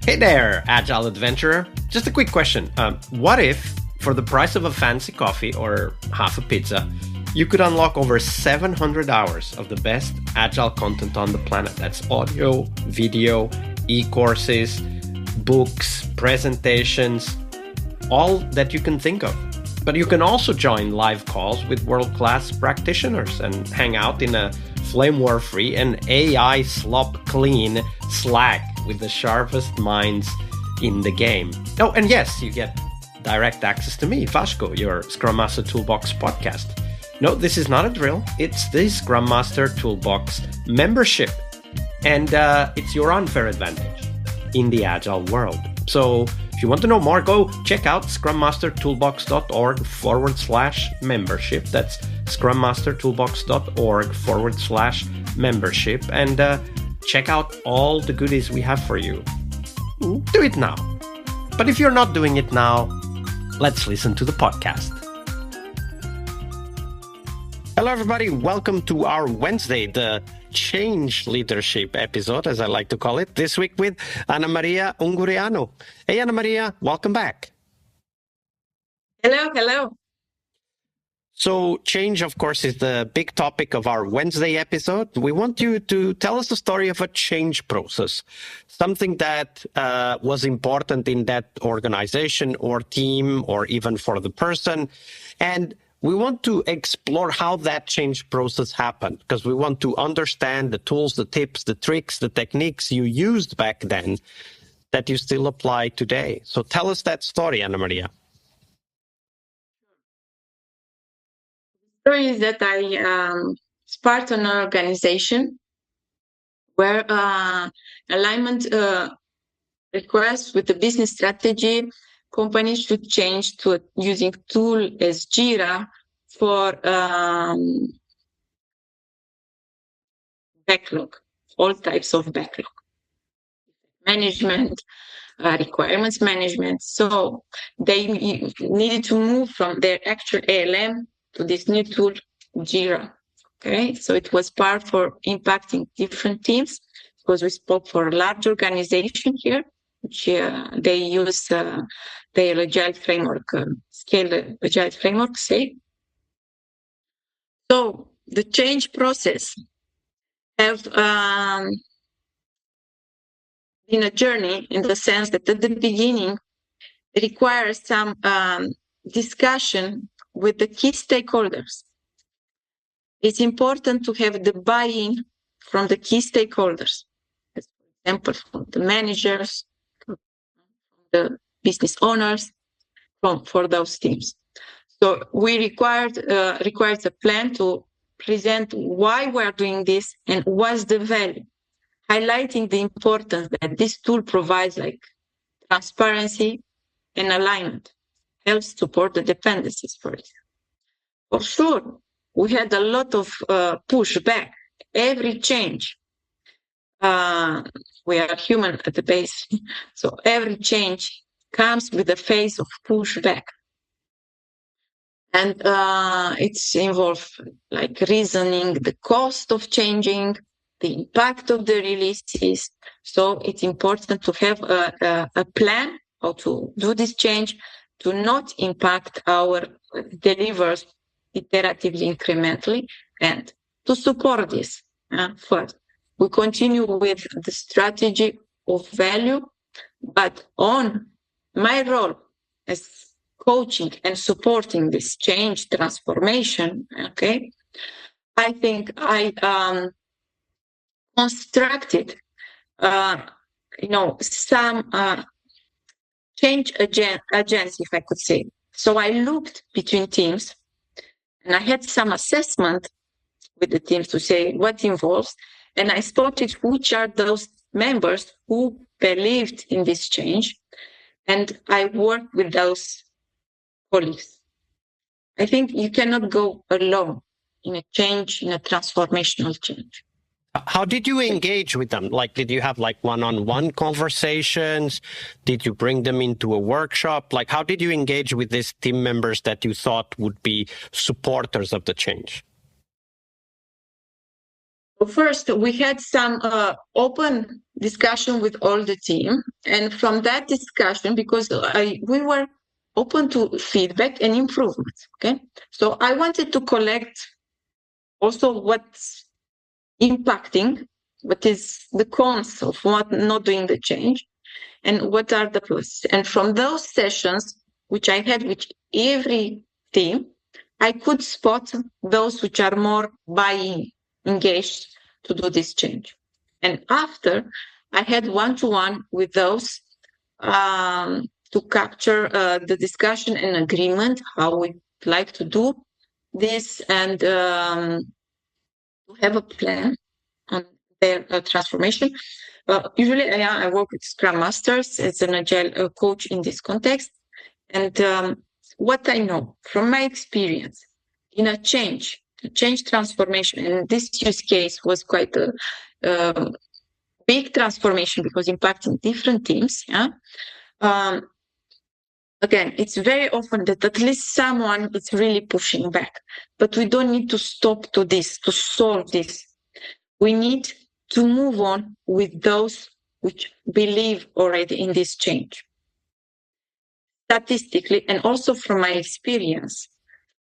Hey there, Agile Adventurer. Just a quick question. What if, for the price of a fancy coffee or half a pizza, you could unlock over 700 hours of the best Agile content on the planet? That's audio, video, e-courses, books, presentations, all that you can think of. But you can also join live calls with world-class practitioners and hang out in a flame war-free and AI slop-clean Slack with the sharpest minds in the game. Oh, and yes, you get direct access to me, Vasco, your Scrum Master Toolbox podcast. No, this is not a drill. It's the Scrum Master Toolbox membership. And it's your unfair advantage in the Agile world. So if you want to know more, go check out scrummastertoolbox.org/membership. That's scrummastertoolbox.org/membership. And check out all the goodies we have for you. Do it now. But if you're not doing it now, let's listen to the podcast. Hello, everybody. Welcome to our Wednesday, the Change Leadership episode, as I like to call it, this week with Anamaria Ungureanu. Hey, Anamaria, welcome back. Hello. So change, of course, is the big topic of our Wednesday episode. We want you to tell us the story of a change process, something that was important in that organization or team or even for the person. And we want to explore how that change process happened, because we want to understand the tools, the tips, the tricks, the techniques you used back then that you still apply today. So tell us that story, Anamaria. The story is that I start an organization where alignment requests with the business strategy, companies should change to using tool as JIRA for backlog, all types of backlog, management, requirements management. So they needed to move from their actual ALM to this new tool, JIRA. Okay, so it was part for impacting different teams, because we spoke for a large organization here, which they use their agile framework, scale agile framework, say. So the change process have been a journey in the sense that at the beginning it requires some discussion with the key stakeholders. It's important to have the buy-in from the key stakeholders, for example, from the managers, the business owners, for those teams. So we requires a plan to present why we're doing this and what's the value, highlighting the importance that this tool provides, like transparency and alignment, helps support the dependencies for it. For sure, we had a lot of pushback. Every change, we are human at the base, so every change comes with a phase of pushback. And it's involved like reasoning the cost of changing, the impact of the releases. So it's important to have a plan how to do this change to not impact our delivers iteratively, incrementally, and to support this. First, we continue with the strategy of value, but on my role as coaching and supporting this change transformation, okay, I think I constructed, some change agents, if I could say. So I looked between teams, and I had some assessment with the teams to say what involves, and I spotted which are those members who believed in this change, and I worked with those colleagues. I think you cannot go alone in a change, in a transformational change. How did you engage with them? Like, did you have like one-on-one conversations? Did you bring them into a workshop? Like, how did you engage with these team members that you thought would be supporters of the change? First, we had some open discussion with all the team. And from that discussion, because we were open to feedback and improvements, okay? So I wanted to collect also what's impacting, what is the cons of what not doing the change, and what are the pluses. And from those sessions, which I had with every team, I could spot those which are more buying, engaged to do this change. And after, I had one-to-one with those to capture the discussion and agreement, how we like to do this, and to have a plan on their transformation. Usually, I work with Scrum Masters as an Agile coach in this context. And what I know from my experience in a change transformation, and this use case was quite a big transformation because impacting different teams. Yeah. Again, it's very often that at least someone is really pushing back, but we don't need to stop to this, to solve this. We need to move on with those which believe already in this change. Statistically, and also from my experience,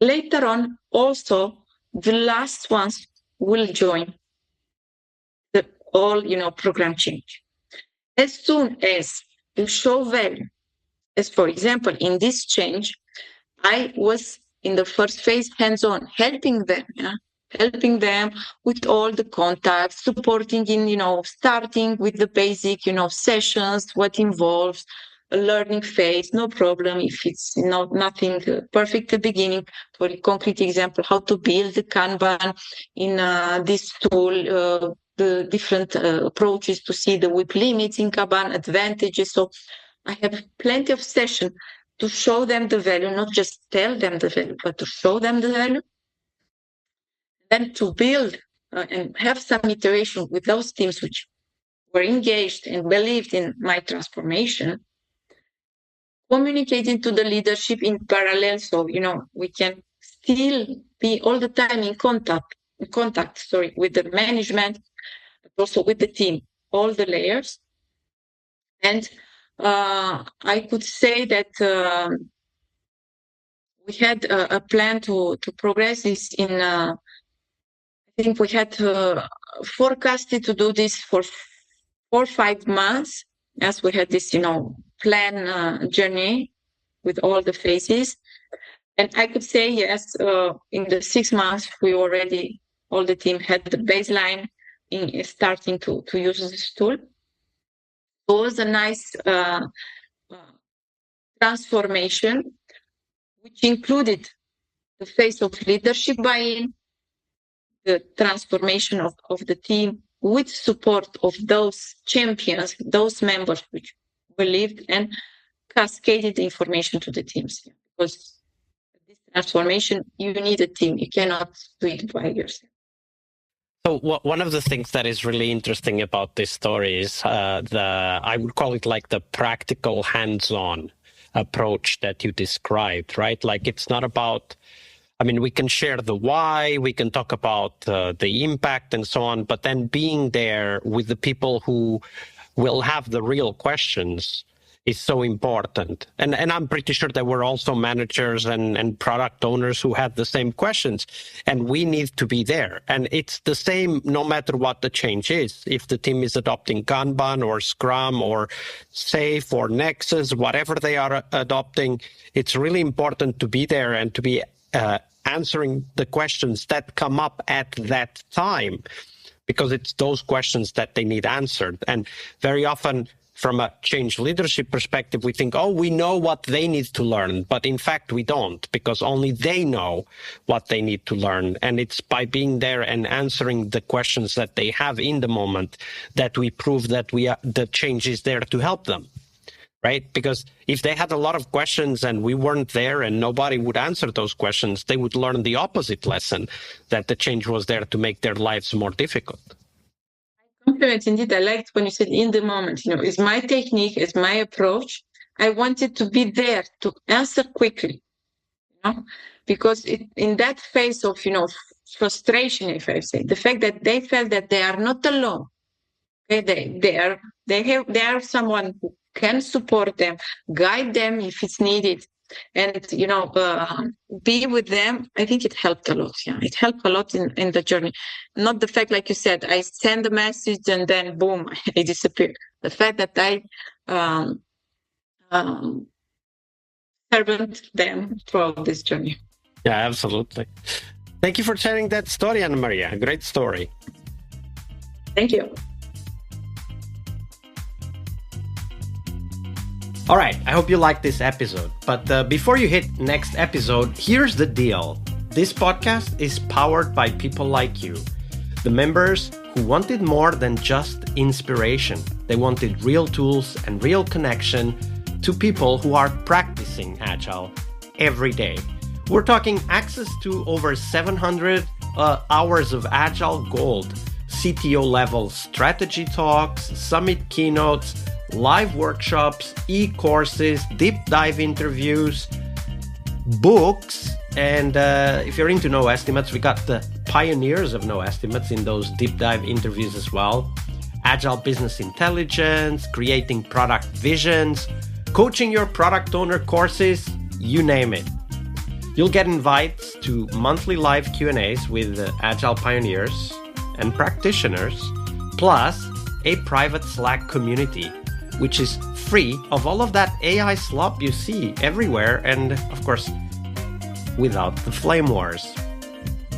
later on, also the last ones will join the all, program change. As soon as you show value, as for example, in this change, I was in the first phase hands-on, helping them with all the contacts, supporting in, starting with the basic, sessions, what involves a learning phase, no problem if it's nothing perfect at the beginning. For a concrete example, how to build the Kanban in this tool, the different approaches to see the WIP limits in Kanban, advantages. So I have plenty of sessions to show them the value, not just tell them the value, but to show them the value. Then to build and have some iteration with those teams which were engaged and believed in my transformation, communicating to the leadership in parallel, so we can still be all the time in contact with the management, but also with the team, all the layers. And I could say that we had a plan to progress this in. I think we had forecasted to do this for 4 or 5 months, as we had this, plan journey with all the phases. And I could say, yes, in the 6 months, we already, all the team had the baseline in starting to use this tool. It was a nice transformation, which included the phase of leadership buy-in, the transformation of the team with support of those champions, those members which believed, and cascaded the information to the teams. Because this transformation, you need a team. You cannot do it by yourself. So one of the things that is really interesting about this story is I would call it like the practical hands-on approach that you described, right? Like it's not about, we can share the why, we can talk about the impact and so on, but then being there with the people who will have the real questions is so important. And I'm pretty sure there were also managers and product owners who had the same questions, and we need to be there. And it's the same no matter what the change is. If the team is adopting Kanban or Scrum or Safe or Nexus, whatever they are adopting, it's really important to be there and to be answering the questions that come up at that time, because it's those questions that they need answered. And very often, from a change leadership perspective, we think, we know what they need to learn. But in fact, we don't, because only they know what they need to learn. And it's by being there and answering the questions that they have in the moment that we prove that the change is there to help them. Right? Because if they had a lot of questions and we weren't there and nobody would answer those questions, they would learn the opposite lesson, that the change was there to make their lives more difficult. Compliments indeed. I liked when you said in the moment, is my technique, is my approach. I wanted to be there to answer quickly, because in that phase of, frustration, if I say, the fact that they felt that they are not alone, okay, they are someone who can support them, guide them if it's needed, and be with them. I think it helped a lot. Yeah, it helped a lot in the journey. Not the fact, like you said, I send a message and then boom, I disappear. The fact that I servant them throughout this journey. Yeah, absolutely. Thank you for sharing that story, Anamaria. A great story. Thank you. All right, I hope you liked this episode. But before you hit next episode, here's the deal. This podcast is powered by people like you, the members who wanted more than just inspiration. They wanted real tools and real connection to people who are practicing Agile every day. We're talking access to over 700 hours of Agile Gold, CTO level strategy talks, summit keynotes, live workshops, e-courses, deep dive interviews, books, and if you're into No Estimates, we got the pioneers of No Estimates in those deep dive interviews as well. Agile business intelligence, creating product visions, coaching your product owner courses, you name it. You'll get invites to monthly live Q&As with Agile pioneers and practitioners, plus a private Slack community, which is free of all of that AI slop you see everywhere, and of course, without the flame wars.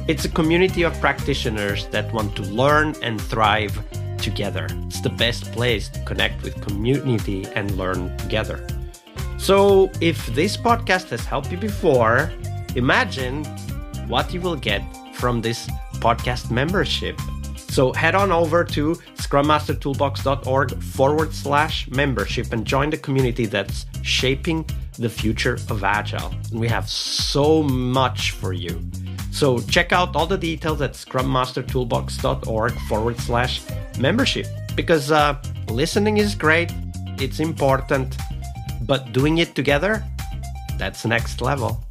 It's a community of practitioners that want to learn and thrive together. It's the best place to connect with community and learn together. So if this podcast has helped you before, imagine what you will get from this podcast membership. So head on over to scrummastertoolbox.org/membership and join the community that's shaping the future of Agile. And we have so much for you. So check out all the details at scrummastertoolbox.org/membership, because listening is great, it's important, but doing it together, that's next level.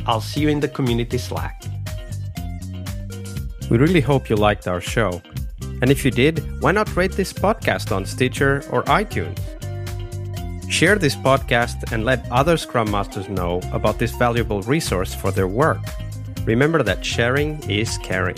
I'll see you in the community Slack. We really hope you liked our show. And if you did, why not rate this podcast on Stitcher or iTunes? Share this podcast and let other Scrum Masters know about this valuable resource for their work. Remember that sharing is caring.